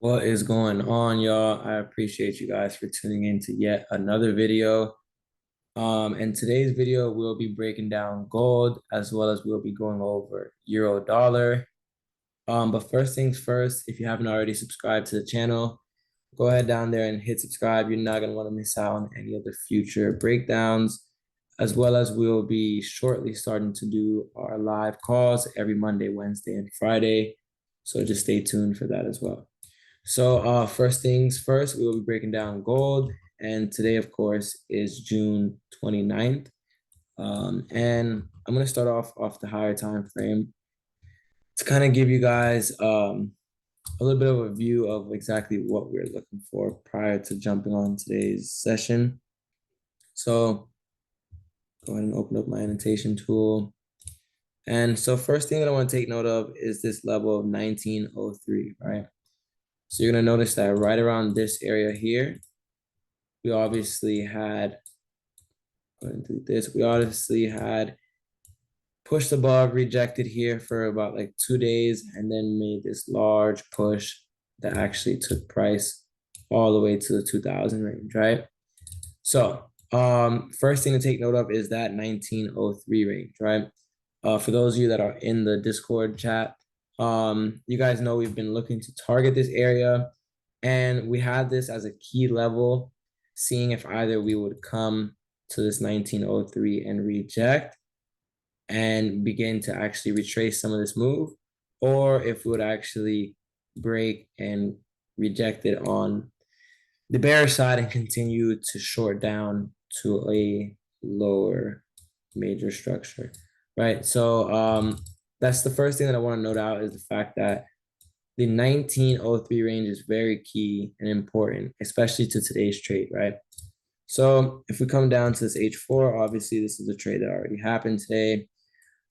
What is going on, y'all? I appreciate you guys for tuning in to yet another video. In today's video, we'll be breaking down gold as well as we'll be going over euro dollar. But first things first, if you haven't already subscribed to the channel, go ahead down there and hit subscribe. You're not going to want to miss out on any of the future breakdowns, as well as we'll be shortly starting to do our live calls every Monday, Wednesday, and Friday. So just stay tuned for that as well. So first things first, we will be breaking down gold. And today, of course, is June 29th. And I'm going to start off the higher time frame to kind of give you guys a little bit of a view of exactly what we're looking for prior to jumping on today's session. So go ahead and open up my annotation tool. And so first thing that I want to take note of is this level of 1903, right? So you're going to notice that right around this area here, we obviously had, going through this, we obviously had pushed above, rejected here for about like 2 days, and then made this large push that actually took price all the way to the 2000 range, right? So first thing to take note of is that 1903 range, right? For those of you that are in the Discord chat, you guys know we've been looking to target this area, and we had this as a key level, seeing if either we would come to this 1903 and reject and begin to actually retrace some of this move, or if we would actually break and reject it on the bearish side and continue to short down to a lower major structure, right? So that's the first thing that I want to note out, is the fact that the 1903 range is very key and important, especially to today's trade, right? So if we come down to this H4, obviously this is a trade that already happened today.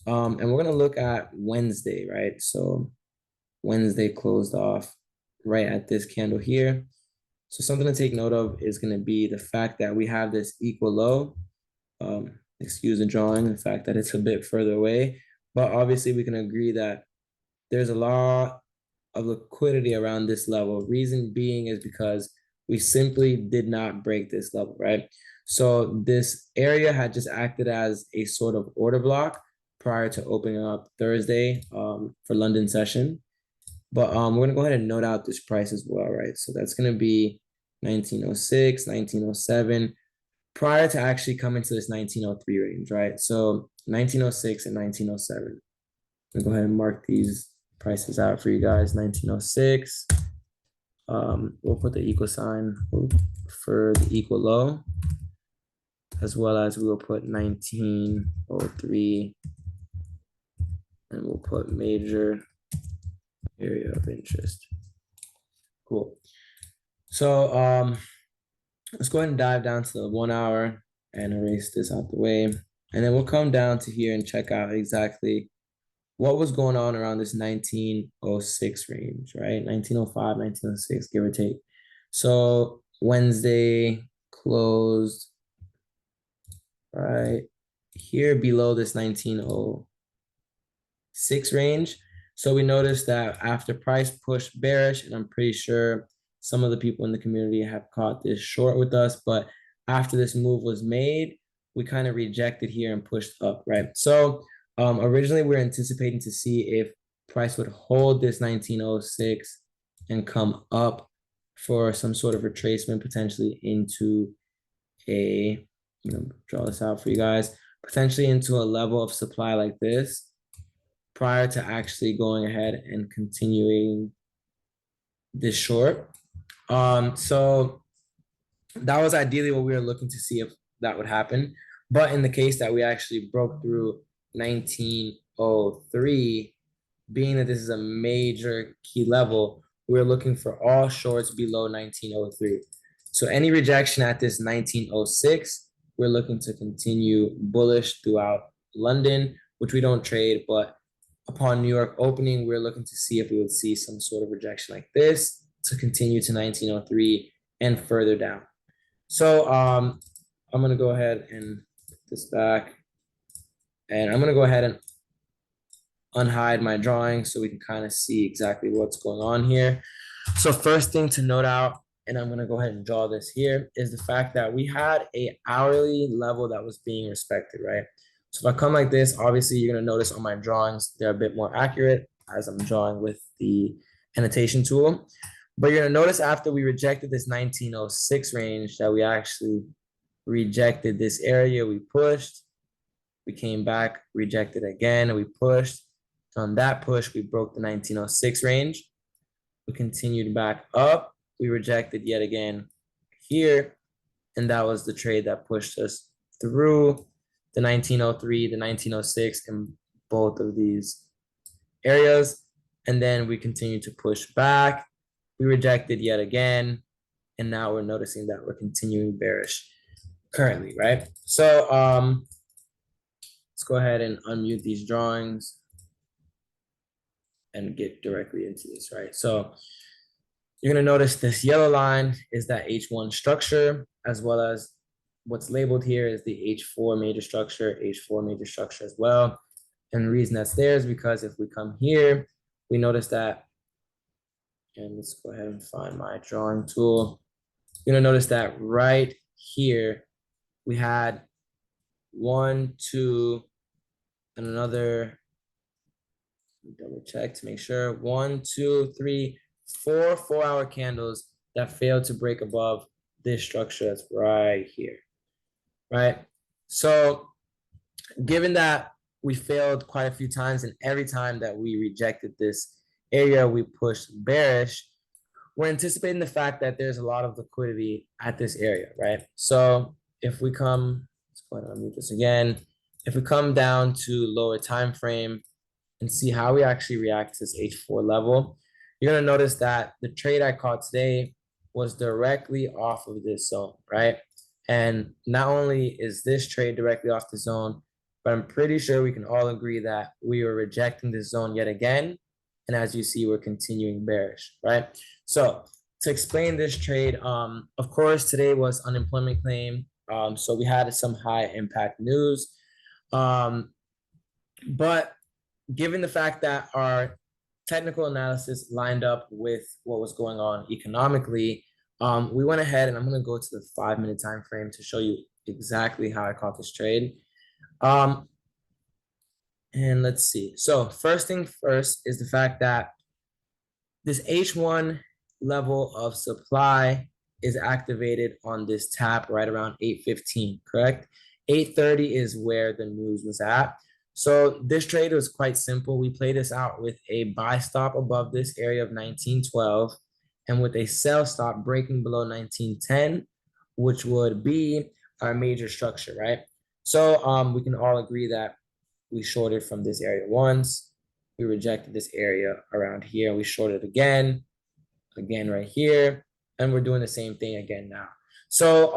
And we're going to look at Wednesday, right? So Wednesday closed off right at this candle here. So something to take note of is going to be the fact that we have this equal low. Excuse the drawing, the fact that it's a bit further away, but obviously we can agree that there's a lot of liquidity around this level. Reason being is because we simply did not break this level, right? So this area had just acted as a sort of order block prior to opening up Thursday for London session. But we're going to go ahead and note out this price as well, right? So that's going to be 1906, 1907, prior to actually coming to this 1903 range, right? So 1906 and 1907. I'm going to go ahead and mark these prices out for you guys. 1906. We'll put the equal sign for the equal low, as well as we will put 1903, and we'll put major area of interest. Cool. So let's go ahead and dive down to the 1 hour and erase this out the way. And then we'll come down to here and check out exactly what was going on around this 1906 range, right? 1905, 1906, give or take. So Wednesday closed right here below this 1906 range. So we noticed that after price pushed bearish, and I'm pretty sure some of the people in the community have caught this short with us, but after this move was made, we kind of rejected here and pushed up, right? So originally we were anticipating to see if price would hold this 1906 and come up for some sort of retracement, potentially into a, draw this out for you guys, potentially into a level of supply like this, prior to actually going ahead and continuing this short. So that was ideally what we were looking to see if that would happen. But in the case that we actually broke through 1903, being that this is a major key level, we're looking for all shorts below 1903. So any rejection at this 1906, we're looking to continue bullish throughout London, which we don't trade, but upon New York opening, we're looking to see if we would see some sort of rejection like this to continue to 1903 and further down. So I'm going to go ahead and put this back, and I'm going to go ahead and unhide my drawing so we can kind of see exactly what's going on here. So first thing to note out, and I'm going to go ahead and draw this here, is the fact that we had a hourly level that was being respected, right? So if I come like this, obviously you're going to notice on my drawings, they're a bit more accurate as I'm drawing with the annotation tool. But you're going to notice after we rejected this 1906 range that we actually rejected this area. We pushed, we came back, rejected again, and we pushed. On that push, we broke the 1906 range. We continued back up. We rejected yet again here. And that was the trade that pushed us through the 1903, the 1906 in both of these areas. And then we continued to push back. We rejected yet again. And now we're noticing that we're continuing bearish currently, right? So let's go ahead and unmute these drawings and get directly into this, right? So you're going to notice this yellow line is that H1 structure, as well as what's labeled here is the H4 major structure, H4 major structure as well. And the reason that's there is because if we come here, we notice that, and let's go ahead and find my drawing tool. You're going to notice that right here, we had 1, 2, and another, double check to make sure, 1, 2, 3, 4 4-hour candles that failed to break above this structure that's right here, right? So given that we failed quite a few times, and every time that we rejected this area, we pushed bearish, we're anticipating the fact that there's a lot of liquidity at this area, right? So if we come, let's go ahead and unmute this again. If we come down to lower time frame and see how we actually react to this H4 level, you're going to notice that the trade I caught today was directly off of this zone, right? And not only is this trade directly off the zone, but I'm pretty sure we can all agree that we are rejecting this zone yet again. And as you see, we're continuing bearish, right? So to explain this trade, of course, today was unemployment claim. So we had some high impact news. But given the fact that our technical analysis lined up with what was going on economically, we went ahead, and I'm going to go to the 5-minute time frame to show you exactly how I caught this trade. And let's see. So first thing first is the fact that this H1 level of supply is activated on this tap right around 8:15, correct? 8:30 is where the news was at. So this trade was quite simple. We played this out with a buy stop above this area of 1912 and with a sell stop breaking below 1910, which would be our major structure, right? So we can all agree that we shorted from this area once. We rejected this area around here. We shorted again right here, and we're doing the same thing again now. So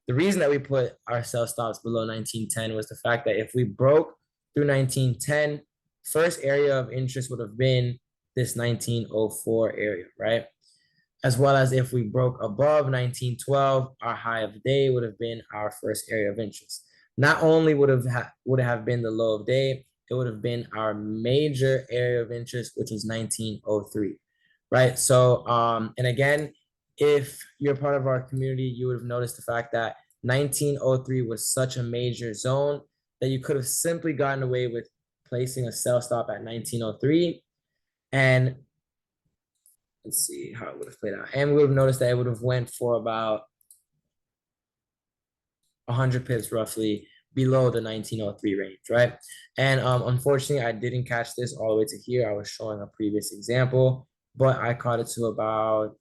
the reason that we put our sell stops below 1910 was the fact that if we broke through 1910, first area of interest would have been this 1904 area, right? As well as if we broke above 1912, our high of the day would have been our first area of interest. Not only would it have been the low of day, it would have been our major area of interest, which was 1903, right? So, and again, if you're part of our community, you would have noticed the fact that 1903 was such a major zone that you could have simply gotten away with placing a sell stop at 1903. And let's see how it would have played out. And we would have noticed that it would have went for about 100 pips roughly below the 1903 range, right? And unfortunately, I didn't catch this all the way to here. I was showing a previous example, but I caught it to about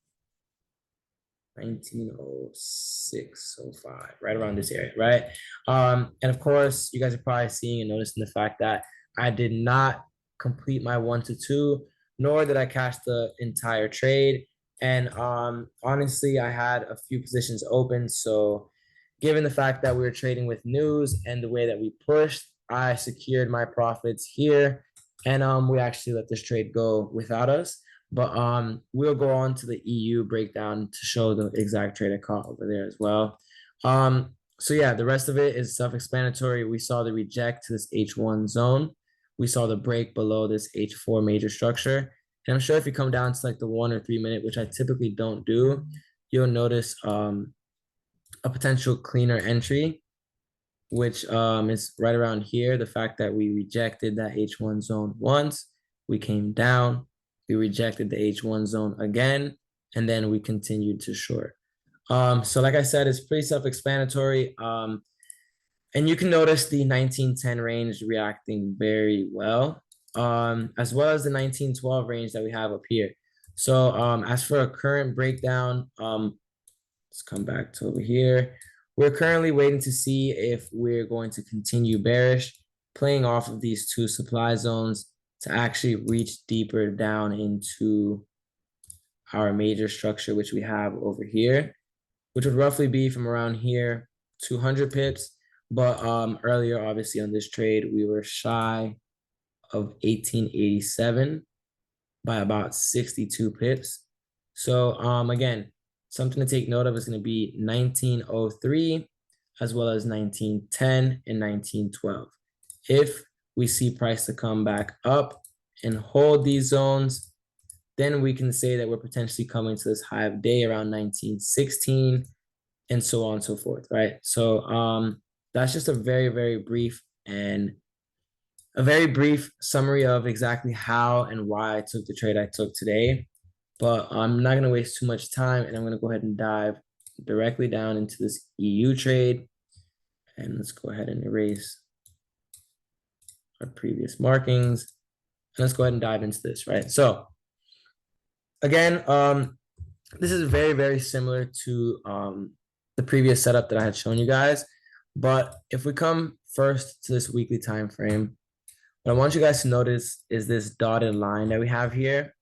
1906, 05, right around this area, right? And of course, you guys are probably seeing and noticing the fact that I did not complete my 1 to 2, nor did I cash the entire trade. And honestly, I had a few positions open. So given the fact that we were trading with news and the way that we pushed, I secured my profits here. And we actually let this trade go without us. But we'll go on to the EU breakdown to show the exact trade I caught over there as well. So yeah, the rest of it is self-explanatory. We saw the reject to this H1 zone. We saw the break below this H4 major structure. And I'm sure if you come down to like the 1 or 3 minute, which I typically don't do, you'll notice a potential cleaner entry, which is right around here. The fact that we rejected that H1 zone once, we came down, we rejected the H1 zone again, and then we continued to short. So like I said, it's pretty self-explanatory. And you can notice the 1910 range reacting very well, as well as the 1912 range that we have up here. So as for a current breakdown, let's come back to over here. We're currently waiting to see if we're going to continue bearish, playing off of these two supply zones to actually reach deeper down into our major structure, which we have over here, which would roughly be from around here, 200 pips. But earlier, obviously, on this trade, we were shy of 1887 by about 62 pips. So again, something to take note of is going to be 1903 as well as 1910 and 1912. If we see price to come back up and hold these zones, then we can say that we're potentially coming to this high of day around 1916 and so on and so forth, right? So that's just a very, very brief summary of exactly how and why I took the trade I took today. But I'm not going to waste too much time, and I'm going to go ahead and dive directly down into this EU trade. And let's go ahead and erase our previous markings. And let's go ahead and dive into this, right? So again, this is very, very similar to the previous setup that I had shown you guys. But if we come first to this weekly time frame, what I want you guys to notice is this dotted line that we have here,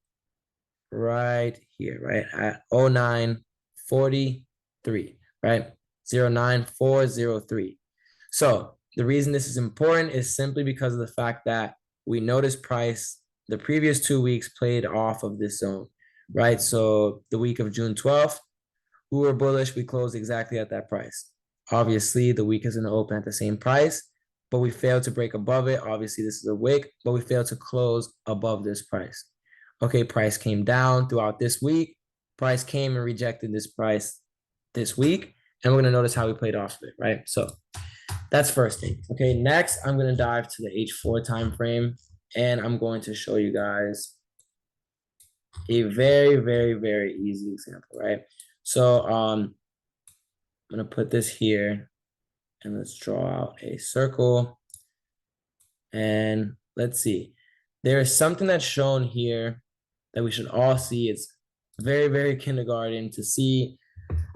right here, right at 0943, right? 09403. So the reason this is important is simply because of the fact that we noticed price the previous 2 weeks played off of this zone, right? So the week of June 12th, we were bullish, we closed exactly at that price. Obviously, the week is going to open at the same price, but we failed to break above it. Obviously, this is a wick, but we failed to close above this price. Okay, price came down throughout this week. Price came and rejected this price this week, and we're going to notice how we played off of it, right? So that's first thing. Okay, next, I'm going to dive to the H4 time frame, and I'm going to show you guys a very, very, very easy example, right? So I'm going to put this here, and let's draw out a circle. And let's see. There is something that's shown here that we should all see. It's very, very kindergarten to see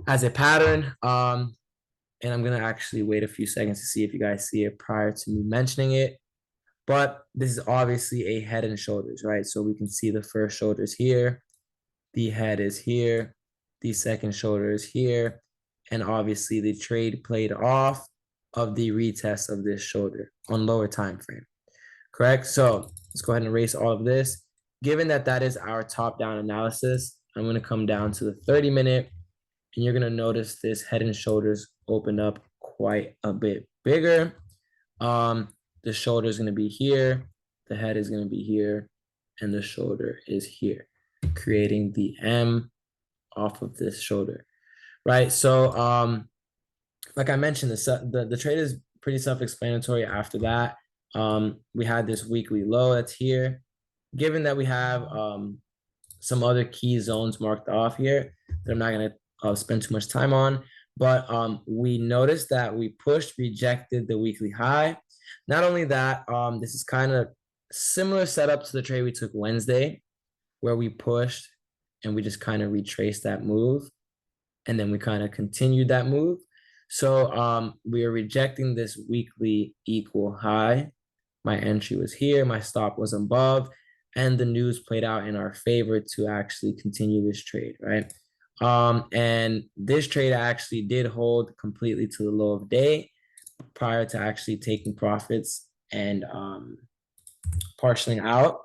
as a pattern. And I'm going to actually wait a few seconds to see if you guys see it prior to me mentioning it. But this is obviously a head and shoulders, right? So we can see the first shoulders here. The head is here. The second shoulder is here. And obviously the trade played off of the retest of this shoulder on lower time frame, correct? So let's go ahead and erase all of this. Given that that is our top-down analysis, I'm going to come down to the 30-minute, and you're going to notice this head and shoulders opened up quite a bit bigger. The shoulder is going to be here, the head is going to be here, and the shoulder is here, creating the M off of this shoulder, right? So like I mentioned, the trade is pretty self-explanatory after that. We had this weekly low that's here. Given that we have some other key zones marked off here that I'm not going to spend too much time on, but we noticed that we pushed, rejected the weekly high. Not only that, this is kind of similar setup to the trade we took Wednesday, where we pushed and we just kind of retraced that move, and then we kind of continued that move. So we are rejecting this weekly equal high. My entry was here, my stop was above, and the news played out in our favor to actually continue this trade, right? And this trade actually did hold completely to the low of day prior to actually taking profits and partialing out.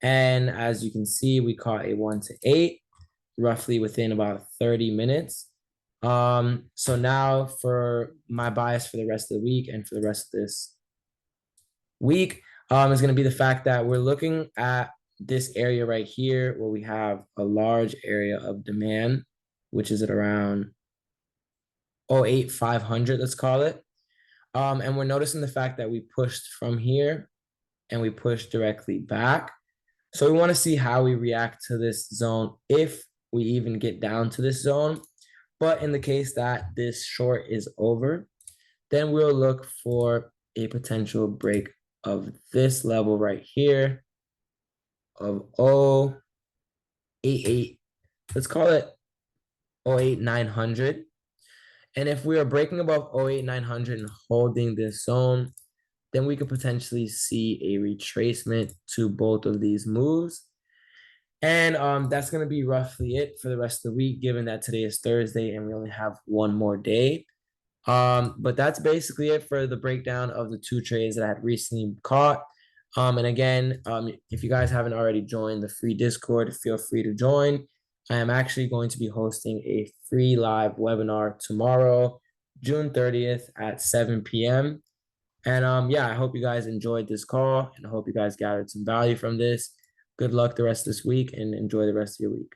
And as you can see, we caught a 1 to 8 roughly within about 30 minutes. So now for my bias for the rest of the week and for the rest of this week is going to be the fact that we're looking at this area right here where we have a large area of demand, which is at around 0.8500, let's call it. And we're noticing the fact that we pushed from here and we pushed directly back. So we want to see how we react to this zone if we even get down to this zone. But in the case that this short is over, then we'll look for a potential break of this level right here of 0.88. Let's call it 0.8900. And if we are breaking above 0.8900 and holding this zone, then we could potentially see a retracement to both of these moves. And that's going to be roughly it for the rest of the week, given that today is Thursday and we only have one more day. But that's basically it for the breakdown of the two trades that I had recently caught. And again, if you guys haven't already joined the free Discord, feel free to join. I am actually going to be hosting a free live webinar tomorrow, June 30th at 7 p.m. And yeah, I hope you guys enjoyed this call and I hope you guys gathered some value from this. Good luck the rest of this week and enjoy the rest of your week.